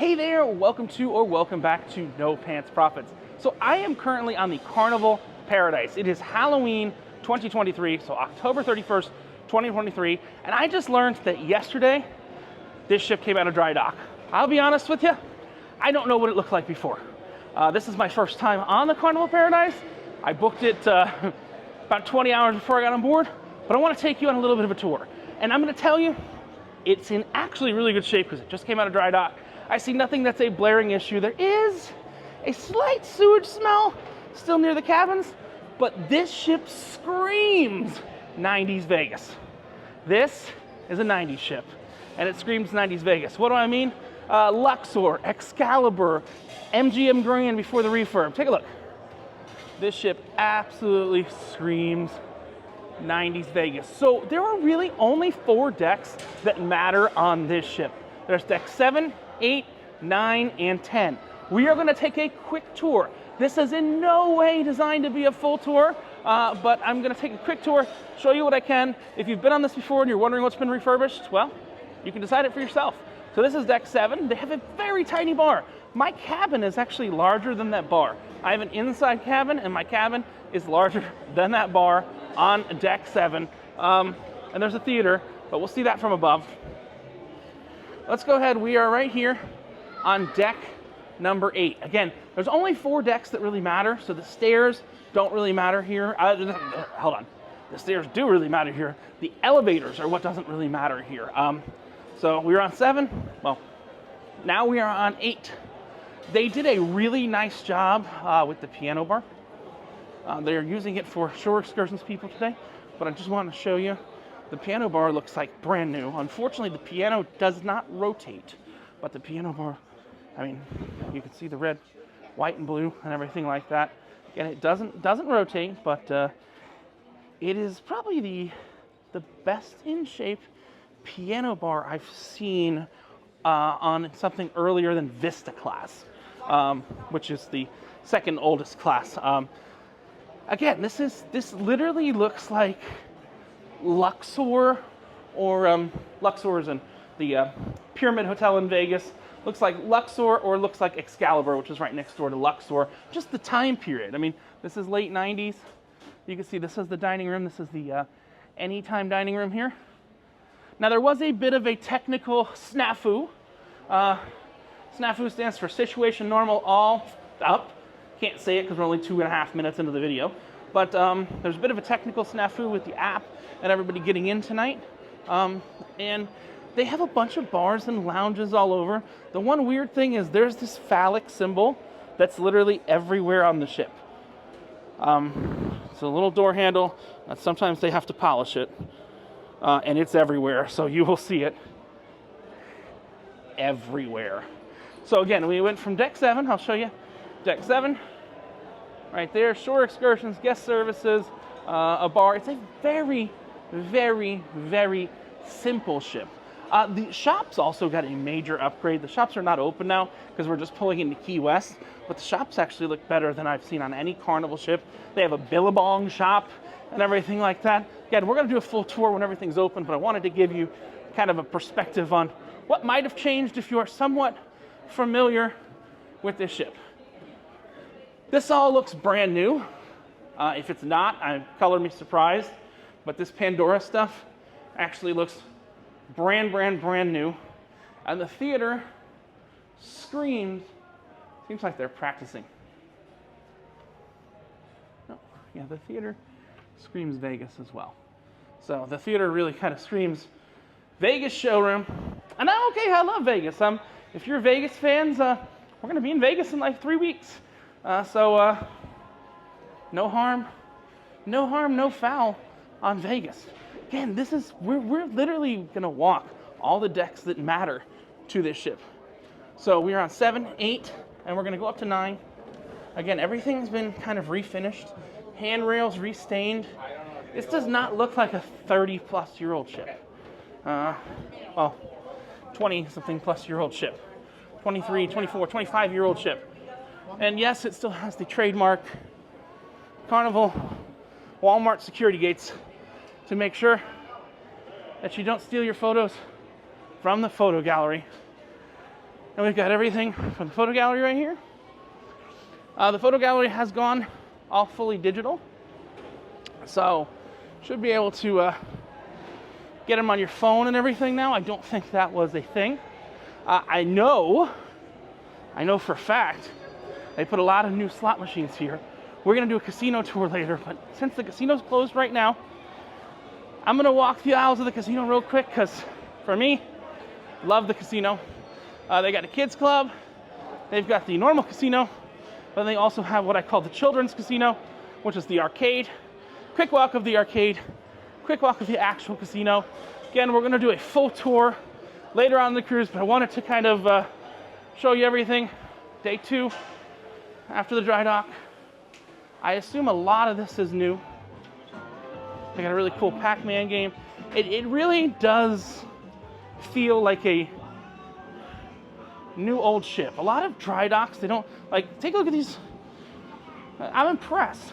Hey there, welcome to or welcome back to No Pants Profits. So I am currently on the Carnival Paradise. It is Halloween 2023, so October 31st, 2023, and I just learned that yesterday this ship came out of dry dock. I'll be honest with you, I don't know what it looked like before. This is my first time on the Carnival Paradise. I booked it about 20 hours before I got on board, but I want to take you on a little bit of a tour. And I'm going to tell you, it's in actually really good shape because it just came out of dry dock. I see nothing that's a blaring issue. There is a slight sewage smell still near the cabins, but this ship screams 90s Vegas. This is a 90s ship, and it screams 90s Vegas. What do I mean? Luxor, Excalibur, MGM Grand before the refurb. Take a look. This ship absolutely screams 90s Vegas. So there are really only 4 decks that matter on this ship. There's deck 7, 8, 9, and 10. We are going to take a quick tour. This is in no way designed to be a full tour, but I'm going to take a quick tour, show you what I can. If you've been on this before and you're wondering what's been refurbished, well, you can decide it for yourself. So this is deck 7. They have a very tiny bar. My cabin is actually larger than that bar. I have an inside cabin, and my cabin is larger than that bar on deck 7. And there's a theater, but we'll see that from above. Let's go ahead. We are right here on deck number 8. Again, there's only 4 decks that really matter, so the stairs don't really matter here. Hold on. The stairs do really matter here. The elevators are what doesn't really matter here. So we were on 7. Well, now we are on 8. They did a really nice job with the piano bar. They're using it for shore excursions people today, but I just want to show you. The piano bar looks like brand new. Unfortunately, the piano does not rotate, but the piano bar, I mean, you can see the red, white, and blue and everything like that. Again, it doesn't rotate, but it is probably the best in shape piano bar I've seen on something earlier than Vista class, which is the second oldest class. Again, this literally looks like Luxor, or Luxor is in the Pyramid Hotel in Vegas. Looks like Luxor, or looks like Excalibur, which is right next door to Luxor. Just the time period. I mean, this is late 90s. You can see this is the dining room. This is the anytime dining room here. Now, there was a bit of a technical snafu. Snafu stands for situation normal all up. Can't say it because we're only 2.5 minutes into the video. But there's a bit of a technical snafu with the app and everybody getting in tonight. And they have a bunch of bars and lounges all over. The one weird thing is there's this phallic symbol that's literally everywhere on the ship. It's a little door handle. Sometimes they have to polish it. And it's everywhere, so you will see it everywhere. So again, we went from deck 7. I'll show you deck 7. Right there, shore excursions, guest services, a bar. It's a very, very, very simple ship. The shops also got a major upgrade. The shops are not open now because we're just pulling into Key West, but the shops actually look better than I've seen on any Carnival ship. They have a Billabong shop and everything like that. Again, we're going to do a full tour when everything's open, but I wanted to give you kind of a perspective on what might have changed if you are somewhat familiar with this ship. This all looks brand new. If it's not, color me surprised, but this Pandora stuff actually looks brand new. And the theater screams, seems like they're practicing. No, yeah, the theater screams Vegas as well. So the theater really kind of screams Vegas showroom. And okay, I love Vegas. If you're Vegas fans, we're going to be in Vegas in like 3 weeks. So no harm, no foul on Vegas. Again, we're literally going to walk all the decks that matter to this ship. So we are on 7, 8, and we're going to go up to 9. Again, everything's been kind of refinished. Handrails restained. This does not look like a 30-plus-year-old ship. Well, 20-something-plus-year-old ship. 23, 24, 25-year-old ship. And yes, it still has the trademark Carnival Walmart security gates to make sure that you don't steal your photos from the photo gallery. And we've got everything from the photo gallery right here. The photo gallery has gone all fully digital. So should be able to get them on your phone and everything now. I don't think that was a thing. I know for a fact they put a lot of new slot machines here. We're gonna do a casino tour later, but since the casino's closed right now, I'm gonna walk the aisles of the casino real quick because for me, love the casino. They got a kids club, they've got the normal casino, but they also have what I call the children's casino, which is the arcade. Quick walk of the arcade, quick walk of the actual casino. Again, we're gonna do a full tour later on in the cruise, but I wanted to kind of show you everything. Day 2, after the dry dock. I assume a lot of this is new. They got a really cool Pac-Man game. It really does feel like a new old ship. A lot of dry docks, they don't, like, take a look at these. I'm impressed.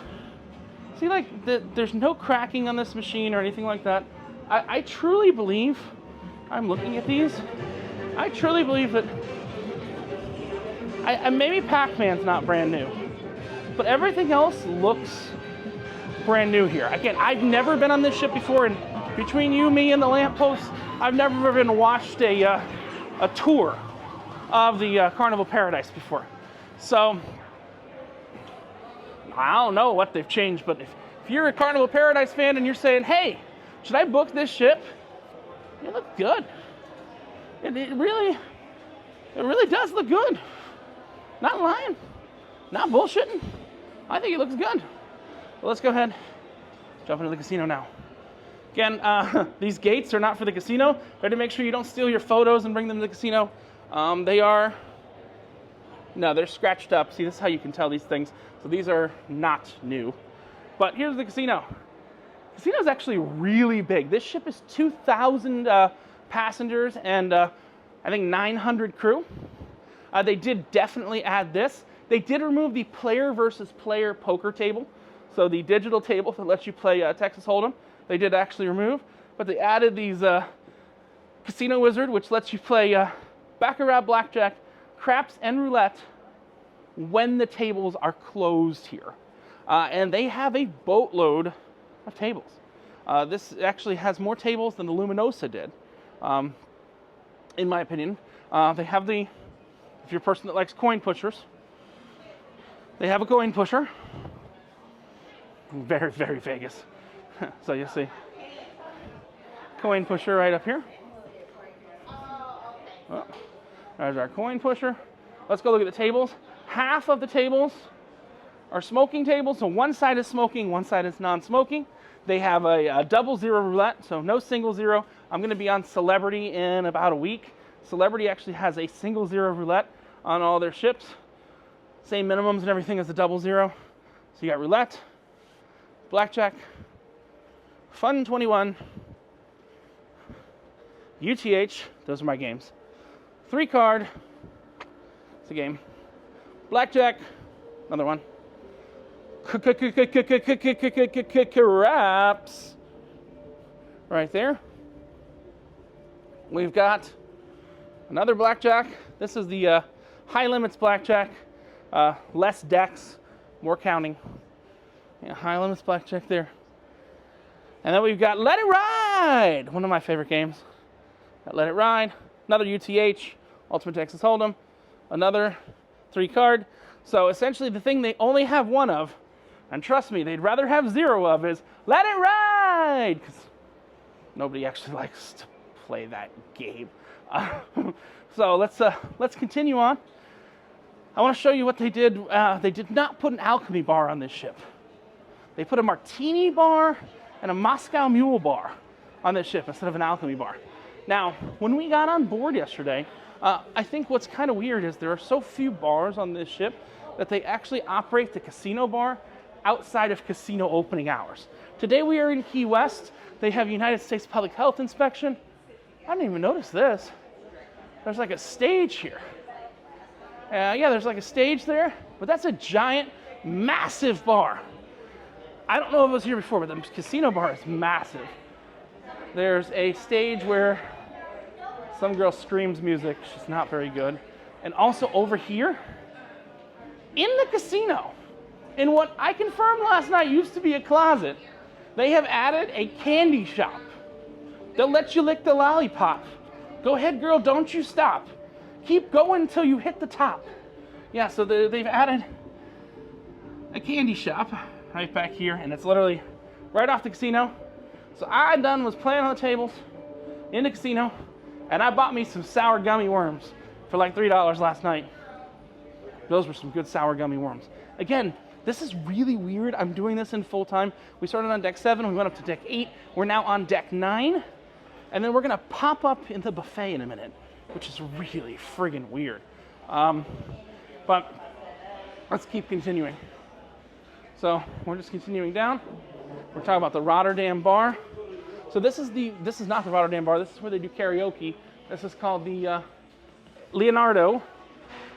See, like, there's no cracking on this machine or anything like that. I truly believe, I'm looking at these, I truly believe that, maybe Pac-Man's not brand new, but everything else looks brand new here. Again, I've never been on this ship before, and between you, me, and the lamppost, I've never even watched a tour of the Carnival Paradise before. So, I don't know what they've changed, but if you're a Carnival Paradise fan and you're saying, hey, should I book this ship? It looks good. It really does look good. Not lying, not bullshitting. I think it looks good. Well, let's go ahead, jump into the casino now. Again, these gates are not for the casino. They're to make sure you don't steal your photos and bring them to the casino. They're scratched up. See, this is how you can tell these things. So these are not new. But here's the casino. The casino is actually really big. This ship is 2,000 passengers and I think 900 crew. They did definitely add this. They did remove the player versus player poker table. So the digital table that lets you play Texas Hold'em, they did actually remove. But they added these Casino Wizard, which lets you play Baccarat, Blackjack, craps, and roulette when the tables are closed here. And they have a boatload of tables. This actually has more tables than the Luminosa did, in my opinion. They have if you're a person that likes coin pushers, they have a coin pusher. Very, very Vegas. So you'll see coin pusher right up here. Oh, there's our coin pusher. Let's go look at the tables. Half of the tables are smoking tables, so one side is smoking, one side is non-smoking. They have a double zero roulette, so no single zero. I'm going to be on Celebrity in about a week. Celebrity actually has a single zero roulette on all their ships. Same minimums and everything as the double zero. So you got roulette, blackjack, Fun 21, UTH, those are my games. 3-card, it's a game. Blackjack, another one. Craps, right there. We've got another blackjack. This is the high limits blackjack. Less decks, more counting. Yeah, high limits blackjack there. And then we've got Let It Ride, one of my favorite games. Got Let It Ride, another UTH, Ultimate Texas Hold'em, another 3-card. So essentially the thing they only have one of, and trust me, they'd rather have 0 of, is Let It Ride! Because nobody actually likes to play that game. So let's continue on. I want to show you what they did. They did not put an alchemy bar on this ship. They put a martini bar and a Moscow Mule bar on this ship instead of an alchemy bar. Now, when we got on board yesterday, I think what's kind of weird is there are so few bars on this ship that they actually operate the casino bar outside of casino opening hours. Today we are in Key West. They have United States Public Health Inspection. I didn't even notice this. There's like a stage here. Yeah, there's like a stage there, but that's a giant, massive bar. I don't know if it was here before, but the casino bar is massive. There's a stage where some girl screams music. She's not very good. And also over here, in the casino, in what I confirmed last night used to be a closet, they have added a candy shop. They'll let you lick the lollipop. Go ahead, girl, don't you stop. Keep going until you hit the top. Yeah, so they've added a candy shop right back here, and it's literally right off the casino. So all I done was play on the tables in the casino, and I bought me some sour gummy worms for like $3 last night. Those were some good sour gummy worms. Again, this is really weird. I'm doing this in full time. We started on deck 7, we went up to deck 8. We're now on deck 9, and then we're gonna pop up in the buffet in a minute, which is really friggin' weird. But let's keep continuing. So we're just continuing down. We're talking about the Rotterdam bar. So this is not the Rotterdam bar. This is where they do karaoke. This is called the Leonardo.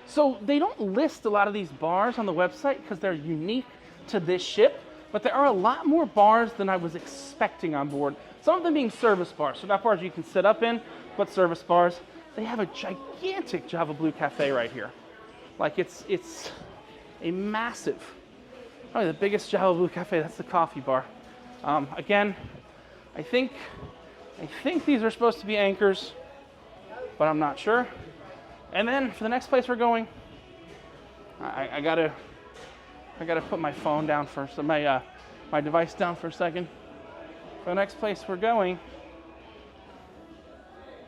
So they don't list a lot of these bars on the website because they're unique to this ship, but there are a lot more bars than I was expecting on board. Some of them being service bars, so not bars you can sit up in, but service bars. They have a gigantic Java Blue cafe right here. Like it's a massive, probably the biggest Java Blue cafe. That's the coffee bar. Again, I think these are supposed to be anchors, but I'm not sure. And then for the next place we're going, I gotta put my phone down first, my device down for a second. For the next place we're going,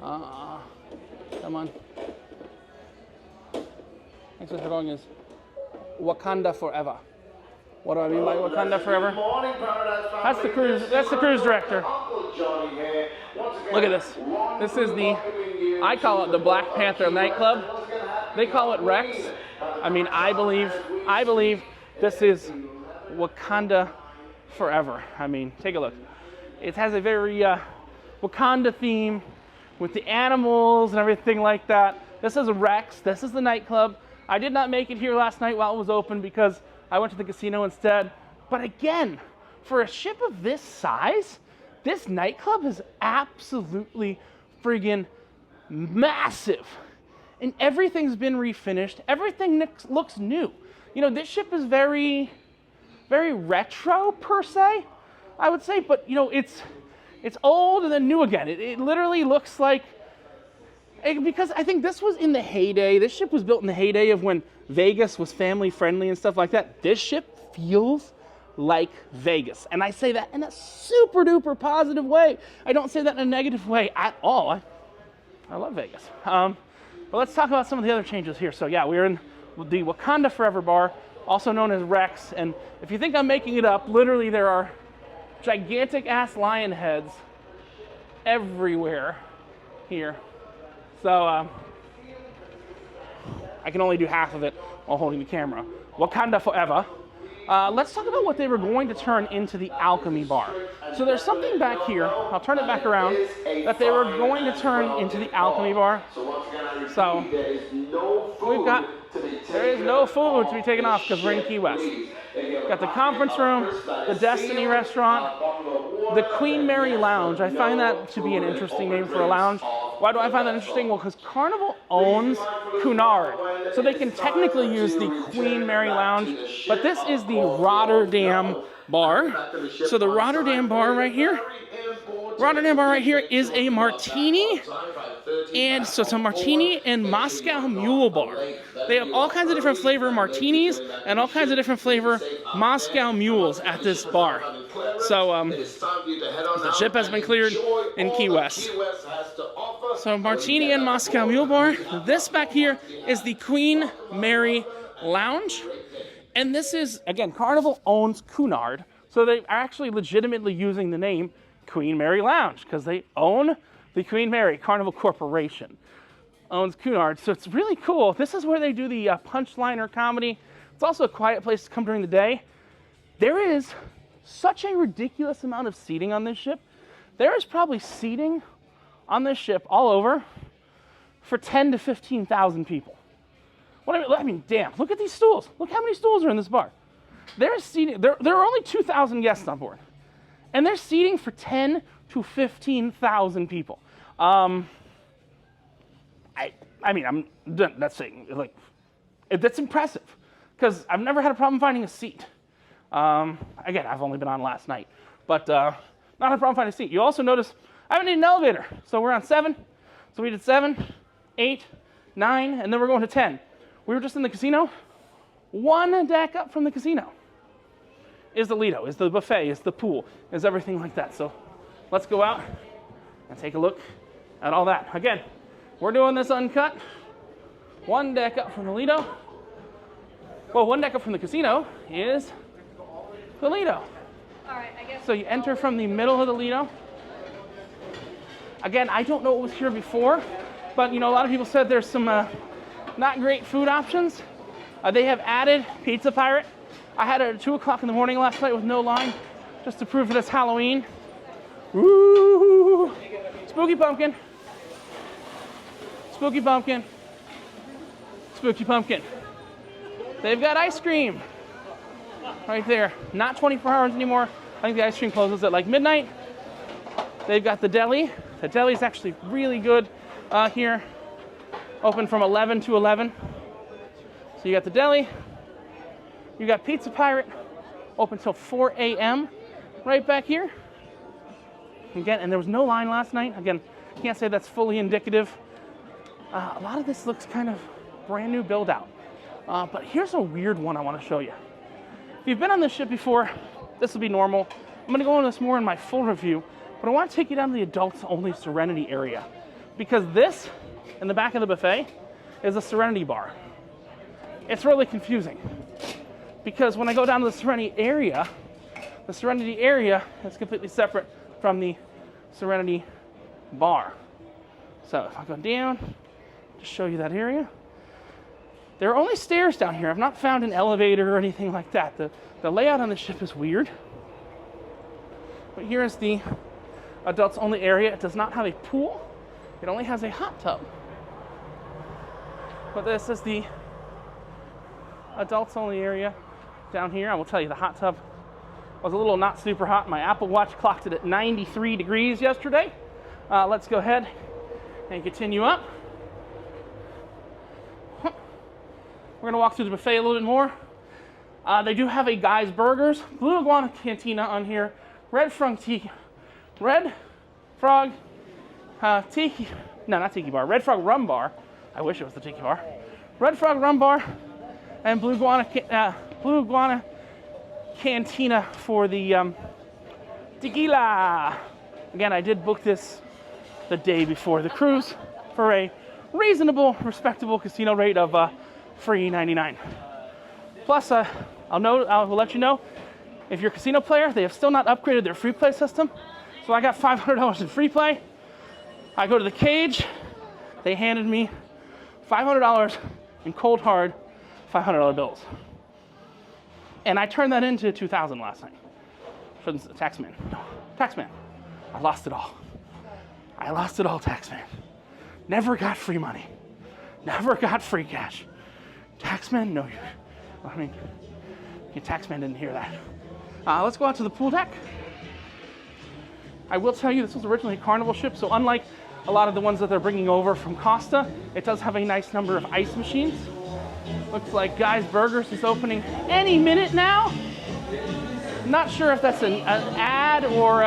come on. Next place we're going is Wakanda Forever. What do I mean by Wakanda Forever? That's the cruise director. Look at this. This is I call it the Black Panther Nightclub. They call it Rex. I mean, I believe this is Wakanda Forever. I mean, take a look. It has a very Wakanda theme with the animals and everything like that. This is Rex. This is the nightclub. I did not make it here last night while it was open because I went to the casino instead. But again, for a ship of this size, this nightclub is absolutely friggin' massive. And everything's been refinished. Everything looks new. You know, this ship is very, very retro per se, I would say. But, you know, it's old and then new again. It literally looks like, because I think this was in the heyday. This ship was built in the heyday of when Vegas was family friendly and stuff like that. This ship feels like Vegas. And I say that in a super duper positive way. I don't say that in a negative way at all. I love Vegas. But let's talk about some of the other changes here. So yeah, we're in the Wakanda Forever bar, also known as Rex. And if you think I'm making it up, literally there are gigantic ass lion heads everywhere here. So I can only do half of it while holding the camera. Wakanda Forever. Let's talk about what they were going to turn into the Alchemy Bar. So there's something back here, I'll turn it back around, that they were going to turn into the Alchemy Bar. So there is no food to be taken off because we're in Key West. Got the conference room, the Destiny restaurant, the Queen Mary Lounge. I find that to be an interesting name for a lounge. Why do I find that interesting? Well, because Carnival owns Cunard, so they can technically use the Queen Mary Lounge, but this is the Rotterdam Bar. So the Rotterdam Bar right here is a martini, and so it's a martini and Moscow Mule Bar. They have all kinds of different flavor martinis and all kinds of different flavor Moscow Mules at this bar. So the ship has been cleared in Key West. So martini and Moscow Mule Bar. This back here is the Queen Mary Lounge. And this is, again, Carnival owns Cunard. So they're actually legitimately using the name Queen Mary Lounge because they own the Queen Mary. Carnival Corporation owns Cunard. So it's really cool. This is where they do the punchliner comedy. It's also a quiet place to come during the day. There is such a ridiculous amount of seating on this ship. There is probably seating on this ship all over for 10 to 15,000 people. I mean, damn, look at these stools. Look how many stools are in this bar. There's seating, there are only 2,000 guests on board. And they're seating for 10 to 15,000 people. I mean, that's saying, like, that's impressive, because I've never had a problem finding a seat. Again, I've only been on last night, but not a problem finding a seat. You also notice I haven't needed an elevator. So we're on 7. So we did 7, 8, 9, and then we're going to 10. We were just in the casino. 1 deck up from the casino is the Lido, is the buffet, is the pool, is everything like that. So let's go out and take a look at all that. Again, we're doing this uncut. 1 deck up from the Lido. Well, 1 deck up from the casino is the Lido. All right, I guess. So you enter from the middle of the Lido. Again, I don't know what was here before, but a lot of people said there's some not great food options. They have added Pizza Pirate. I had it at 2 o'clock in the morning last night with no line, just to prove that it's Halloween. Woo! Spooky pumpkin. Spooky pumpkin. Spooky pumpkin. They've got ice cream right there. Not 24 hours anymore. I think the ice cream closes at like midnight. They've got the deli. The deli is actually really good here. Open from 11 to 11. So you got the deli. You got Pizza Pirate. Open till 4 a.m. right back here. Again, and there was no line last night. Again, can't say that's fully indicative. A lot of this looks kind of brand new build out. But here's a weird one I want to show you. If you've been on this ship before, this will be normal. I'm going to go into this more in my full review, but I want to take you down to the adults only Serenity area, because this in the back of the buffet is a Serenity bar. It's really confusing, because when I go down to the Serenity area is completely separate from the Serenity bar. So if I go down, just show you that area. There are only stairs down here. I've not found an elevator or anything like that. The layout on the ship is weird. But here is the adults only area. It does not have a pool. It only has a hot tub. But this is the adults only area down here. I will tell you, the hot tub was a little not super hot. My Apple Watch clocked it at 93 degrees yesterday. Let's go ahead and continue up. We're gonna walk through the buffet a little bit more. They do have a Guy's Burgers, Blue Iguana Cantina on here, Red Frog Tiki Rum Bar. I wish it was the Tiki Bar. Red Frog Rum Bar and Blue Iguana Cantina for the tequila. Again, I did book this the day before the cruise for a reasonable, respectable casino rate of free $99. Plus, I will let you know, if you're a casino player, they have still not upgraded their free play system. So I got $500 in free play. I go to the cage. They handed me $500 in cold hard $500 bills. And I turned that into $2,000 last night for the taxman. No, taxman, I lost it all. I lost it all, taxman. Never got free money. Never got free cash. Taxman, no. I mean, your taxman didn't hear that. Let's go out to the pool deck. I will tell you, this was originally a Carnival ship, so unlike a lot of the ones that they're bringing over from Costa, it does have a nice number of ice machines. Looks like Guy's Burgers is opening any minute now. Not sure if that's an ad or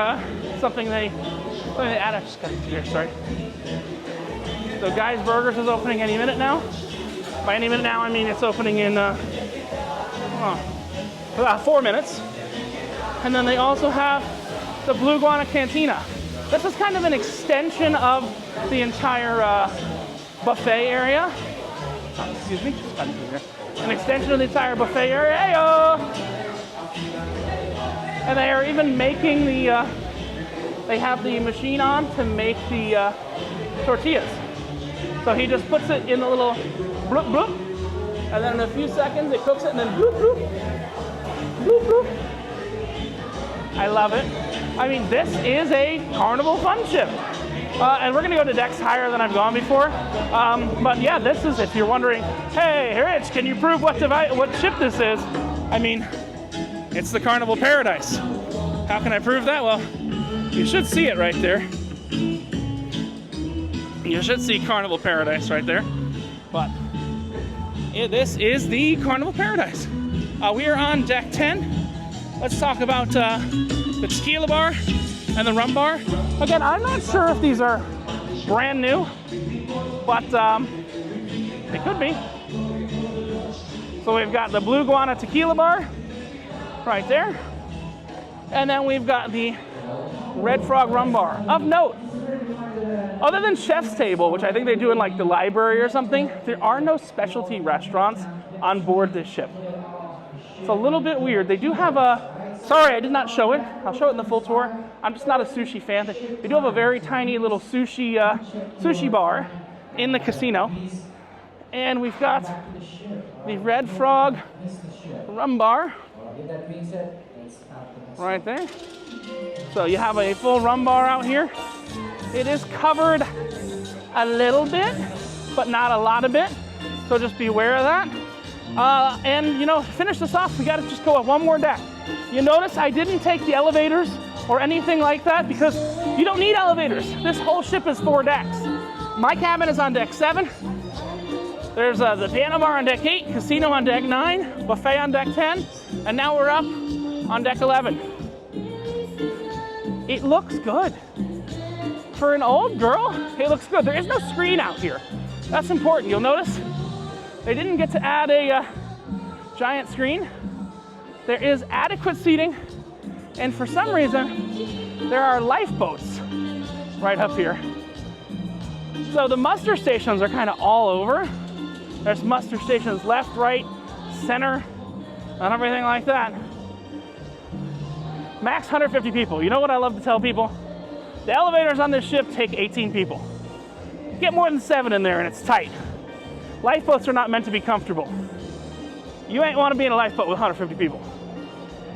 something they add. I just got it here, sorry. So Guy's Burgers is opening any minute now. By any minute now, I mean it's opening in about 4 minutes. And then they also have the Blue Iguana Cantina. This is kind of an extension of the entire buffet area. Oh, excuse me, just got into here. An extension of the entire buffet area. Hey-o! And they are even making the, they have the machine on to make the tortillas. So he just puts it in the little bloop bloop, and then in a few seconds it cooks it, and then bloop bloop, bloop bloop. I love it. I mean, this is a Carnival fun ship. And we're gonna go to decks higher than I've gone before. But yeah, this is, if you're wondering, hey, Rich, can you prove what ship this is? I mean, it's the Carnival Paradise. How can I prove that? Well, you should see it right there. You should see Carnival Paradise right there. But this is the Carnival Paradise. We are on deck 10. Let's talk about the tequila bar and the rum bar. Again, I'm not sure if these are brand new, but they could be. So we've got the Blue Guana tequila bar right there. And then we've got the Red Frog rum bar. Of note, other than Chef's Table, which I think they do in like the library or something, there are no specialty restaurants on board this ship. It's a little bit weird. They do have a, sorry, I did not show it. I'll show it in the full tour. I'm just not a sushi fan. They do have a very tiny little sushi bar in the casino. And we've got the Red Frog rum bar right there. So you have a full rum bar out here. It is covered a little bit, but not a lot of it. So just be aware of that. And you know, to finish this off, we gotta just go up one more deck. You notice I didn't take the elevators or anything like that because you don't need elevators. This whole ship is 4 decks. My cabin is on deck 7. There's the piano bar on deck 8, casino on deck 9, buffet on deck 10, and now we're up on deck 11. It looks good. For an old girl, it looks good. There is no screen out here. That's important. You'll notice they didn't get to add a giant screen. There is adequate seating, and for some reason, there are lifeboats right up here. So the muster stations are kind of all over. There's muster stations left, right, center, and everything like that. Max 150 people. You know what I love to tell people? The elevators on this ship take 18 people. Get more than 7 in there and it's tight. Lifeboats are not meant to be comfortable. You ain't want to be in a lifeboat with 150 people.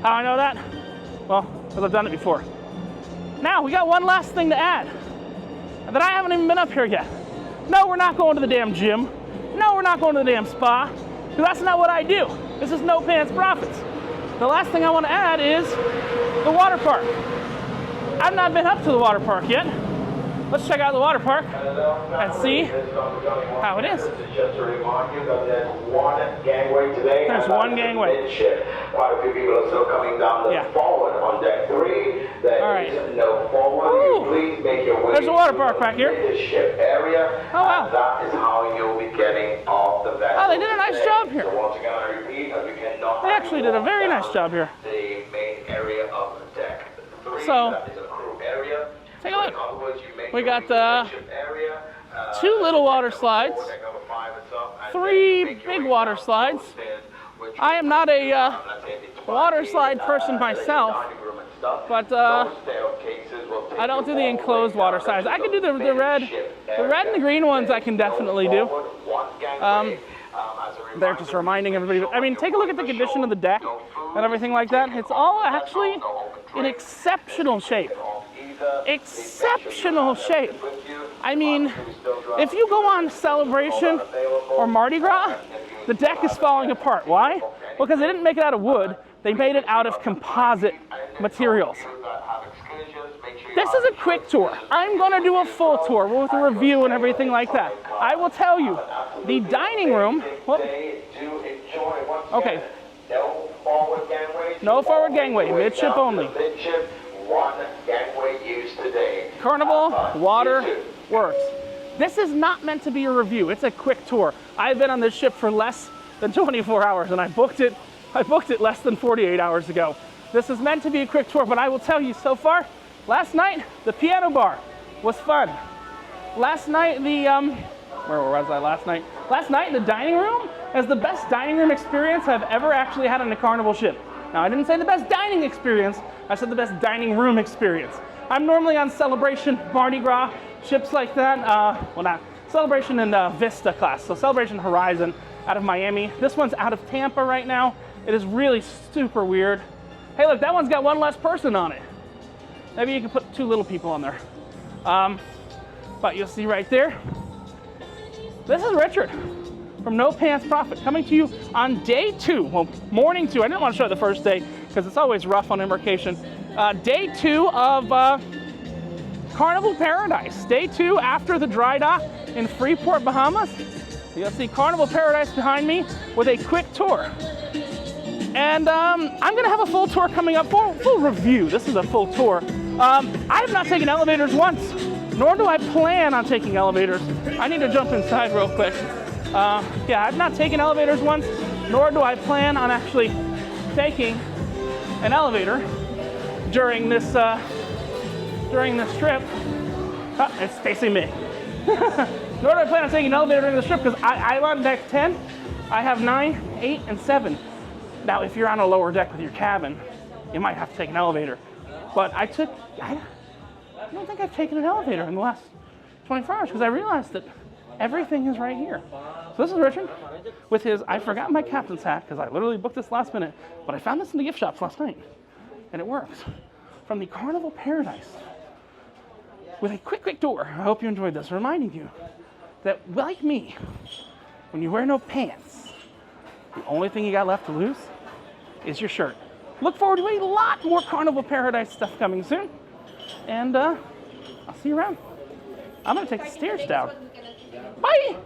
How do I know that? Well, because I've done it before. Now, we got one last thing to add that I haven't even been up here yet. No, we're not going to the damn gym. No, we're not going to the damn spa, because that's not what I do. This is No Pants Profits. The last thing I want to add is the water park. I've not been up to the water park yet. Let's check out the water park and see how it is. Just to remind you that there's one gangway today. There's one gangway. Quite a few people are still coming down the forward on deck 3. There is no forward. Please make your way. There's a water park back here. The ship area. Oh wow. That is how you'll be getting off the vessel. Oh, they did a nice job here. So once again, I repeat, as we cannot. They actually did a very nice job here. The main area of deck 3. So, that is a crew area. Take a look. We got 2 little water slides, 3 big water slides. I am not a water slide person myself, but I don't do the enclosed water slides. I can do the red and the green ones. I can definitely do. They're just reminding everybody. I mean, take a look at the condition of the deck and everything like that. It's all actually in exceptional shape. Exceptional shape. I mean, if you go on Celebration or Mardi Gras, the deck is falling apart. Why? Because they didn't make it out of wood. They made it out of composite materials. This is a quick tour. I'm going to do a full tour with a review and everything like that. I will tell you, the dining room. Okay. No forward gangway. Midship only. One gangway used today. Carnival Water Works. This is not meant to be a review. It's a quick tour. I've been on this ship for less than 24 hours, and I booked it less than 48 hours ago. This is meant to be a quick tour, but I will tell you so far, last night, the piano bar was fun. Last night, where was I last night? Last night, the dining room is the best dining room experience I've ever actually had on a Carnival ship. Now, I didn't say the best dining experience, I said the best dining room experience. I'm normally on Celebration, Mardi Gras, ships like that. Well, not Celebration and Vista class, so Celebration Horizon out of Miami. This one's out of Tampa right now. It is really super weird. Hey, look, that one's got one less person on it. Maybe you can put 2 little people on there. But you'll see right there, this is Richard from No Pants Profit coming to you on day 2, well, morning 2. I didn't want to show the first day because it's always rough on embarkation. Day 2 of Carnival Paradise. Day 2 after the dry dock in Freeport, Bahamas. You got to see Carnival Paradise behind me with a quick tour. And I'm going to have a full tour coming up, full review. This is a full tour. I have not taken elevators once, nor do I plan on taking elevators. I need to jump inside real quick. Yeah, I've not taken elevators once, nor do I plan on actually taking an elevator during this trip. Oh, it's facing me. Nor do I plan on taking an elevator during this trip because I'm on deck 10. I have 9, 8, and 7. Now, if you're on a lower deck with your cabin, you might have to take an elevator. But I don't think I've taken an elevator in the last 24 hours because I realized that everything is right here. So this is Richard with his, I forgot my captain's hat because I literally booked this last minute, but I found this in the gift shops last night, and it works. From the Carnival Paradise with a quick tour. I hope you enjoyed this, reminding you that, like me, when you wear no pants, the only thing you got left to lose is your shirt. Look forward to a lot more Carnival Paradise stuff coming soon, and I'll see you around. I'm gonna take the stairs down. Bye!